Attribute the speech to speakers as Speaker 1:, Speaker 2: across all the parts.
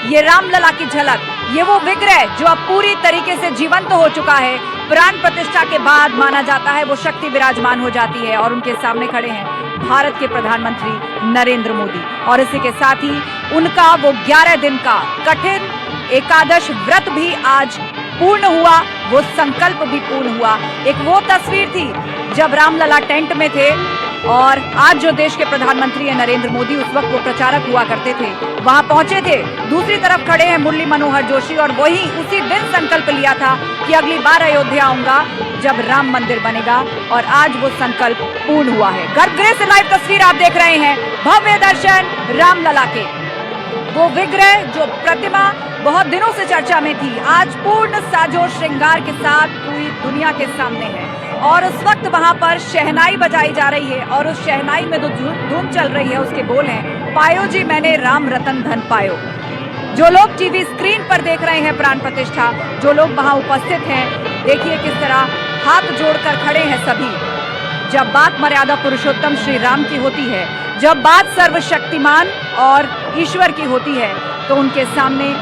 Speaker 1: ये रामलला की झलक, ये वो विग्रह जो अब पूरी तरीके से जीवंत हो चुका है। प्राण प्रतिष्ठा के बाद माना जाता है वो शक्ति विराजमान हो जाती है और उनके सामने खड़े हैं भारत के प्रधानमंत्री नरेंद्र मोदी। और इसी के साथ ही उनका वो 11 दिन का कठिन एकादश व्रत भी आज पूर्ण हुआ, वो संकल्प भी पूर्ण हुआ। एक वो तस्वीर थी जब रामलला टेंट में थे और आज जो देश के प्रधानमंत्री हैं नरेंद्र मोदी, उस वक्त वो प्रचारक हुआ करते थे, वहां पहुंचे थे। दूसरी तरफ खड़े हैं मुरली मनोहर जोशी और वही उसी दिन संकल्प लिया था कि अगली बार अयोध्या आऊंगा जब राम मंदिर बनेगा, और आज वो संकल्प पूर्ण हुआ है। गर्भगृह से लाइव तस्वीर आप देख रहे हैं, भव्य दर्शन रामलला के। वो विग्रह जो प्रतिमा बहुत दिनों से चर्चा में थी, आज पूर्ण साजो श्रृंगार के साथ पूरी दुनिया के सामने है। और उस वक्त वहां पर शहनाई बजाई जा रही है और उस शहनाई में जो धुन चल रही है उसके बोल हैं, पायो जी मैंने राम रतन धन पायो। जो लोग टीवी स्क्रीन पर देख रहे हैं प्राण प्रतिष्ठा, जो लोग वहां उपस्थित हैं, देखिए किस तरह हाथ जोड़कर खड़े हैं सभी। जब बात मर्यादा पुरुषोत्तम श्री राम की होती है, जब बात सर्वशक्तिमान और ईश्वर की होती है, तो उनके सामने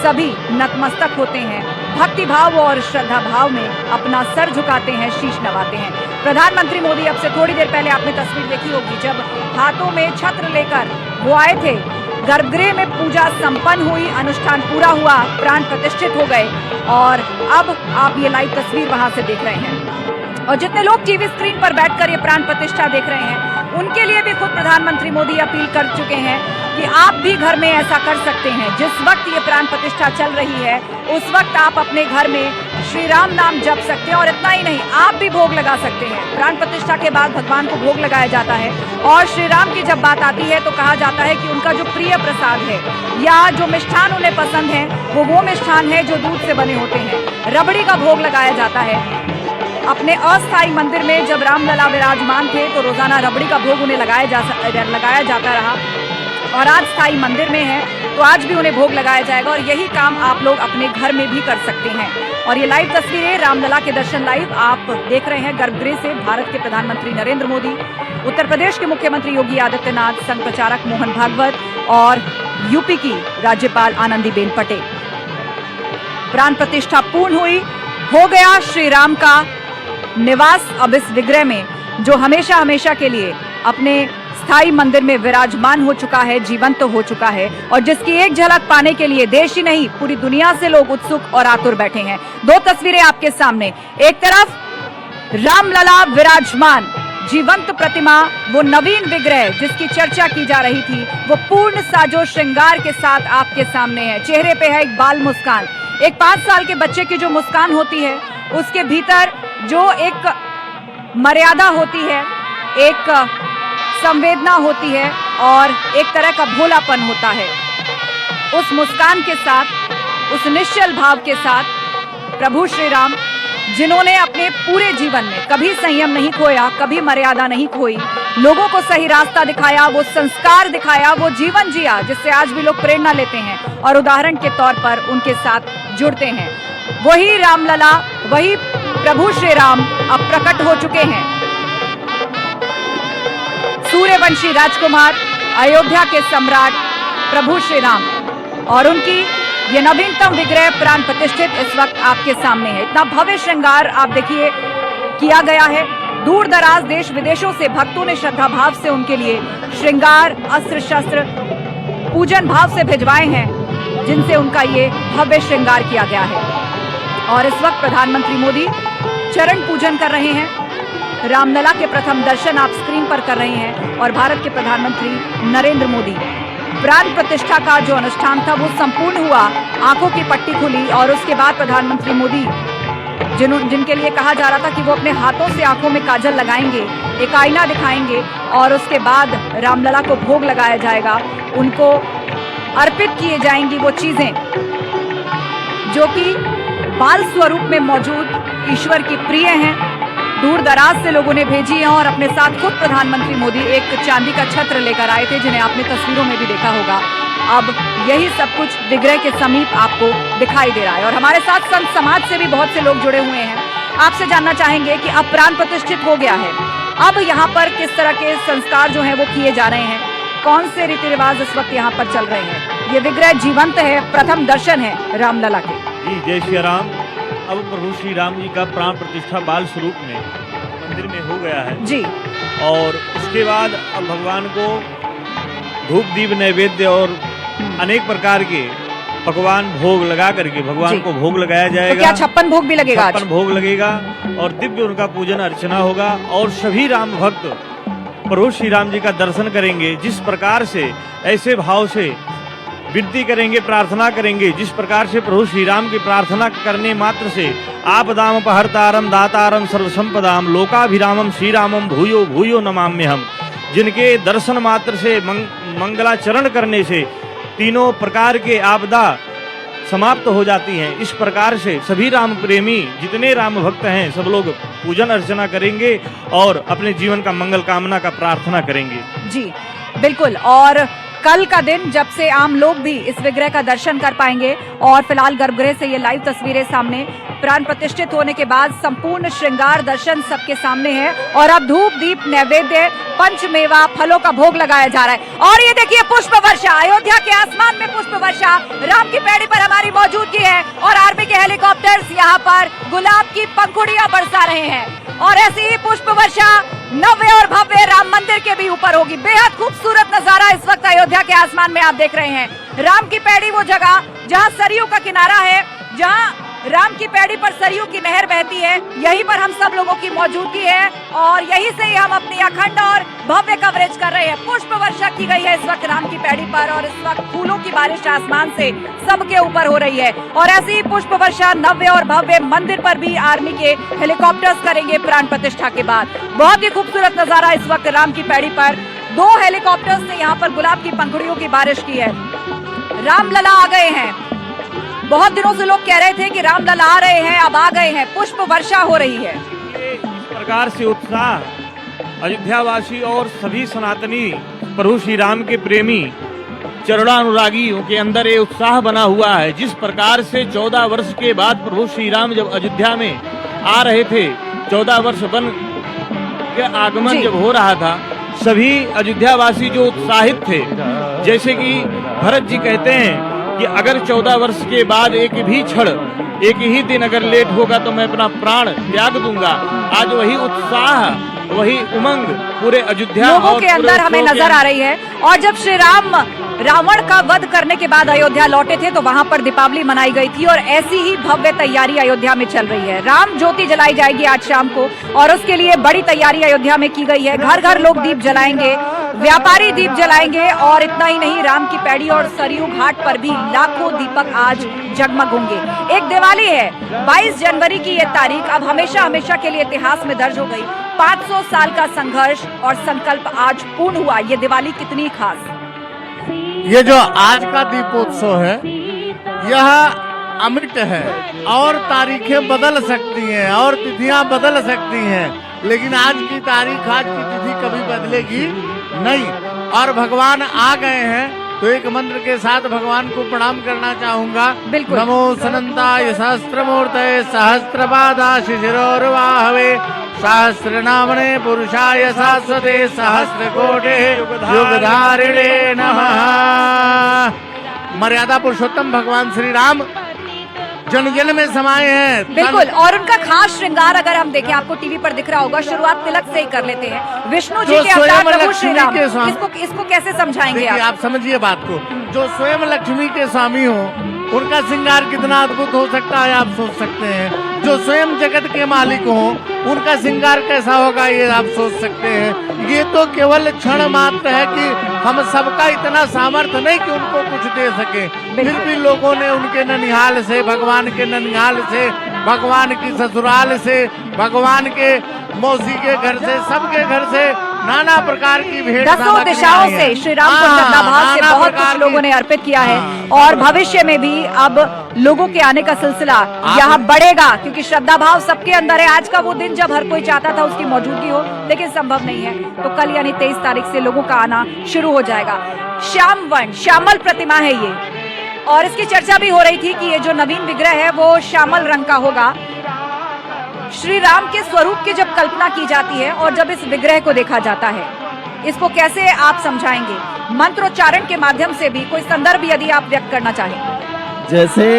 Speaker 1: सभी नतमस्तक होते हैं, भक्ति भाव और श्रद्धा भाव में अपना सर झुकाते हैं, शीश नवाते हैं। प्रधानमंत्री मोदी अब से थोड़ी देर पहले आपने तस्वीर देखी होगी जब हाथों में छत्र लेकर वो आए थे, गर्भगृह में पूजा संपन्न हुई, अनुष्ठान पूरा हुआ, प्राण प्रतिष्ठित हो गए और अब आप ये लाइव तस्वीर वहां से देख रहे हैं। और जितने लोग टीवी स्क्रीन पर बैठकर ये प्राण प्रतिष्ठा देख रहे हैं, उनके लिए भी खुद प्रधानमंत्री मोदी अपील कर चुके हैं कि आप भी घर में ऐसा कर सकते हैं। जिस वक्त ये प्राण प्रतिष्ठा चल रही है उस वक्त आप अपने घर में श्री राम नाम जप सकते हैं, और इतना ही नहीं, आप भी भोग लगा सकते हैं। प्राण प्रतिष्ठा के बाद भगवान को भोग लगाया जाता है और श्री राम की जब बात आती है तो कहा जाता है कि उनका जो प्रिय प्रसाद है या जो मिष्ठान उन्हें पसंद है वो मिष्ठान है जो दूध से बने होते हैं। रबड़ी का भोग लगाया जाता है। अपने अस्थायी मंदिर में जब रामलला विराजमान थे तो रोजाना रबड़ी का भोग उन्हें लगाया जाता रहा, और आज स्थायी मंदिर में है तो आज भी उन्हें भोग लगाया जाएगा। और यही काम आप लोग अपने घर में भी कर सकते हैं। और ये लाइव तस्वीरें रामलला के दर्शन लाइव आप देख रहे हैं गर्भगृह से। भारत के प्रधानमंत्री नरेंद्र मोदी, उत्तर प्रदेश के मुख्यमंत्री योगी आदित्यनाथ, संघ प्रचारक मोहन भागवत और यूपी की राज्यपाल आनंदीबेन पटेल। प्राण प्रतिष्ठा पूर्ण हुई, हो गया श्री राम का निवास अब इस विग्रह में, जो हमेशा हमेशा के लिए अपने स्थायी मंदिर में विराजमान हो चुका है, जीवंत हो चुका है, और जिसकी एक झलक पाने के लिए देश ही नहीं पूरी दुनिया से लोग उत्सुक और आतुर बैठे हैं। दो तस्वीरें आपके सामने, एक तरफ रामलला विराजमान जीवंत प्रतिमा, वो नवीन विग्रह जिसकी चर्चा की जा रही थी, वो पूर्ण साजो श्रृंगार के साथ आपके सामने है। चेहरे पे है एक बाल मुस्कान, एक 5 साल के बच्चे की जो मुस्कान होती है उसके भीतर जो एक मर्यादा होती है, एक संवेदना होती है और एक तरह का भोलापन होता है। उस मुस्कान के साथ, उस निश्चल भाव के साथ प्रभु श्री राम, जिन्होंने अपने पूरे जीवन में कभी संयम नहीं खोया, कभी मर्यादा नहीं खोई, लोगों को सही रास्ता दिखाया, वो संस्कार दिखाया, वो जीवन जिया जिससे आज भी लोग प्रेरणा लेते हैं और उदाहरण के तौर पर उनके साथ जुड़ते हैं। वही रामलला, वही प्रभु श्री राम अब प्रकट हो चुके हैं। सूर्यवंशी राजकुमार, अयोध्या के सम्राट प्रभु श्री राम, और उनकी ये नवीनतम विग्रह प्राण प्रतिष्ठित इस वक्त आपके सामने है। इतना भव्य श्रृंगार आप देखिए किया गया है। दूर दराज देश विदेशों से भक्तों ने श्रद्धा भाव से उनके लिए श्रृंगार, अस्त्र शस्त्र, पूजन भाव से भिजवाए हैं, जिनसे उनका ये भव्य श्रृंगार किया गया है। और इस वक्त प्रधानमंत्री मोदी चरण पूजन कर रहे हैं। रामलला के प्रथम दर्शन आप स्क्रीन पर कर रहे हैं और भारत के प्रधानमंत्री नरेंद्र मोदी, प्राण प्रतिष्ठा का जो अनुष्ठान था वो संपूर्ण हुआ, आंखों की पट्टी खुली और उसके बाद प्रधानमंत्री मोदी, जिनके लिए कहा जा रहा था कि वो अपने हाथों से आंखों में काजल लगाएंगे, एक आईना दिखाएंगे और उसके बाद रामलला को भोग लगाया जाएगा, उनको अर्पित किए जाएंगी वो चीजें जो कि बाल स्वरूप में मौजूद ईश्वर की प्रिय हैं। दूर दराज से लोगों ने भेजी हैं और अपने साथ खुद प्रधानमंत्री मोदी एक चांदी का छत्र लेकर आए थे, जिन्हें आपने तस्वीरों में भी देखा होगा। अब यही सब कुछ विग्रह के समीप आपको दिखाई दे रहा है और हमारे साथ संत समाज से भी बहुत से लोग जुड़े हुए हैं। आपसे जानना चाहेंगे कि अब प्राण प्रतिष्ठित हो गया है, अब यहाँ पर किस तरह के संस्कार जो हैं वो किए जा रहे हैं, कौन से रीति रिवाज इस वक्त यहाँ पर चल रहे हैं, ये विग्रह जीवंत है, प्रथम दर्शन है रामलला के।
Speaker 2: जी जय श्री राम। अब प्रभु श्री राम जी का प्राण प्रतिष्ठा बाल स्वरूप में मंदिर में हो गया है
Speaker 1: जी।
Speaker 2: और उसके बाद अब भगवान को धूप दीप नैवेद्य और अनेक प्रकार के पकवान भोग लगा करके भगवान को भोग लगाया जाएगा।
Speaker 1: तो क्या 56 भोग भी लगेगा?
Speaker 2: 56 भोग लगेगा और दिव्य उनका पूजन अर्चना होगा और सभी राम भक्त प्रभु श्री राम जी का दर्शन करेंगे। जिस प्रकार से ऐसे भाव से विनती करेंगे, प्रार्थना करेंगे, जिस प्रकार से प्रभु श्री राम की प्रार्थना करने मात्र से आपदाम अपहर्तारम दातारम सर्वसंपदाम लोकाभिरामम श्री रामम भूयो भूयो नमाम्यहम, जिनके दर्शन मात्र से मंगलाचरण करने से तीनों प्रकार के आपदा समाप्त हो जाती हैं। इस प्रकार से सभी राम प्रेमी जितने राम भक्त हैं सब लोग पूजन अर्चना करेंगे और अपने जीवन का मंगल कामना का प्रार्थना करेंगे।
Speaker 1: जी बिल्कुल। और कल का दिन जब से आम लोग भी इस विग्रह का दर्शन कर पाएंगे और फिलहाल गर्भगृह से ये लाइव तस्वीरें सामने, प्राण प्रतिष्ठित होने के बाद संपूर्ण श्रृंगार दर्शन सबके सामने है और अब धूप दीप नैवेद्य पंचमेवा फलों का भोग लगाया जा रहा है। और ये देखिए पुष्प वर्षा, अयोध्या के आसमान में पुष्प वर्षा, राम की पैड़ी पर हमारी मौजूदगी है और आर्मी के हेलीकॉप्टर्स यहाँ पर गुलाब की पंखुड़ियां बरसा रहे हैं और ऐसी ही पुष्प वर्षा नव्य और भव्य राम मंदिर के भी ऊपर होगी। बेहद खूबसूरत नजारा इस वक्त अयोध्या के आसमान में आप देख रहे हैं। राम की पैड़ी वो जगह जहां सरयू का किनारा है, जहां राम की पैड़ी पर सरयू की नहर बहती है, यहीं पर हम सब लोगों की मौजूदगी है और यहीं से ही हम अपनी अखंड और भव्य कवरेज कर रहे हैं। पुष्प वर्षा की गई है इस वक्त राम की पैड़ी पर और इस वक्त फूलों की बारिश आसमान से सबके ऊपर हो रही है और ऐसी ही पुष्प वर्षा नव्य और भव्य मंदिर पर भी आर्मी के हेलीकॉप्टर्स करेंगे प्राण प्रतिष्ठा के बाद। बहुत ही खूबसूरत नजारा इस वक्त राम की पैड़ी पर, 2 हेलीकॉप्टर्स ने यहाँ पर गुलाब की पंखुड़ियों की बारिश की है। रामलला आ गए हैं। बहुत दिनों से लोग कह रहे थे कि रामलला आ रहे हैं, अब आ गए हैं, पुष्प वर्षा हो रही है।
Speaker 2: इस प्रकार से उत्साह अयोध्यावासी और सभी सनातनी प्रभु श्री राम के प्रेमी चरणानुरागियों के अंदर ये उत्साह बना हुआ है। जिस प्रकार से 14 वर्ष के बाद प्रभु श्री राम जब अयोध्या में आ रहे थे, 14 वर्ष वन के आगमन जब हो रहा था, सभी अयोध्यावासी जो उत्साहित थे, जैसे कि भरत जी कहते हैं कि अगर 14 वर्ष के बाद एक भी क्षण, एक ही दिन अगर लेट होगा तो मैं अपना प्राण त्याग दूंगा। आज वही उत्साह, वही उमंग पूरे अयोध्या
Speaker 1: लोगों के अंदर हमें नजर आ रही है। और जब श्री राम रावण का वध करने के बाद अयोध्या लौटे थे तो वहां पर दीपावली मनाई गई थी और ऐसी ही भव्य तैयारी अयोध्या में चल रही है। राम ज्योति जलाई जाएगी आज शाम को और उसके लिए बड़ी तैयारी अयोध्या में की गई है। घर घर लोग दीप जलाएंगे, व्यापारी दीप जलाएंगे और इतना ही नहीं, राम की पैड़ी और सरयू घाट पर भी लाखों दीपक आज जगमग होंगे। एक दिवाली है, 22 जनवरी की ये तारीख अब हमेशा हमेशा के लिए इतिहास में दर्ज हो गई। 500 साल का संघर्ष और संकल्प आज पूर्ण हुआ। ये दिवाली कितनी खास।
Speaker 3: ये जो आज का दीपोत्सव है यह अमृत है और तारीखें बदल सकती हैं और तिथियां बदल सकती हैं, लेकिन आज की तारीख, आज की तिथि कभी बदलेगी नहीं। और भगवान आ गए हैं तो एक मंत्र के साथ भगवान को प्रणाम करना चाहूंगा। नमो सनंताय सहस्त्रमूर्तये सहस्त्रपादाशिशिरोर्वाहवे सहस्रनामने पुरुषाय शाश्वते सहस्रकोटे युगधारिणे नमः। मर्यादा पुरुषोत्तम भगवान श्री राम जन जन में समाये हैं।
Speaker 1: बिल्कुल। और उनका खास श्रृंगार अगर हम देखें, आपको टीवी पर दिख रहा होगा, शुरुआत तिलक से ही कर लेते हैं। विष्णु जी के अवतार प्रभु श्री राम, इसको कैसे समझाएंगे
Speaker 3: आप समझिए बात को। जो स्वयं लक्ष्मी के स्वामी हो उनका श्रृंगार कितना अद्भुत हो सकता है आप सोच सकते हैं। जो स्वयं जगत के मालिक हो उनका श्रृंगार कैसा होगा ये आप सोच सकते हैं। ये तो केवल क्षण मात्र है कि हम सबका इतना सामर्थ्य नहीं कि उनको कुछ दे सके, फिर भी लोगों ने उनके ननिहाल से, भगवान के ननिहाल से, भगवान की ससुराल से, भगवान के मौसी के घर से, सबके घर से नाना प्रकार की भेंट
Speaker 1: 10 दिशाओं से श्री राम को श्रद्धा भाव से बहुत कुछ लोगों ने अर्पित किया है और भविष्य में भी अब लोगों के आने का सिलसिला यहाँ बढ़ेगा क्योंकि श्रद्धा भाव सबके अंदर है। आज का वो दिन जब हर कोई चाहता था उसकी मौजूदगी हो, लेकिन संभव नहीं है, तो कल यानी 23 तारीख से लोगों का आना शुरू हो जाएगा। श्याम वर्ण, श्यामल प्रतिमा है ये और इसकी चर्चा भी हो रही थी कि ये जो नवीन विग्रह है वो श्यामल रंग का होगा। श्री राम के स्वरूप की जब कल्पना की जाती है और जब इस विग्रह को देखा जाता है, इसको कैसे आप समझाएंगे? मंत्रोच्चारण के माध्यम से भी कोई संदर्भ यदि आप व्यक्त करना चाहें।
Speaker 4: जैसे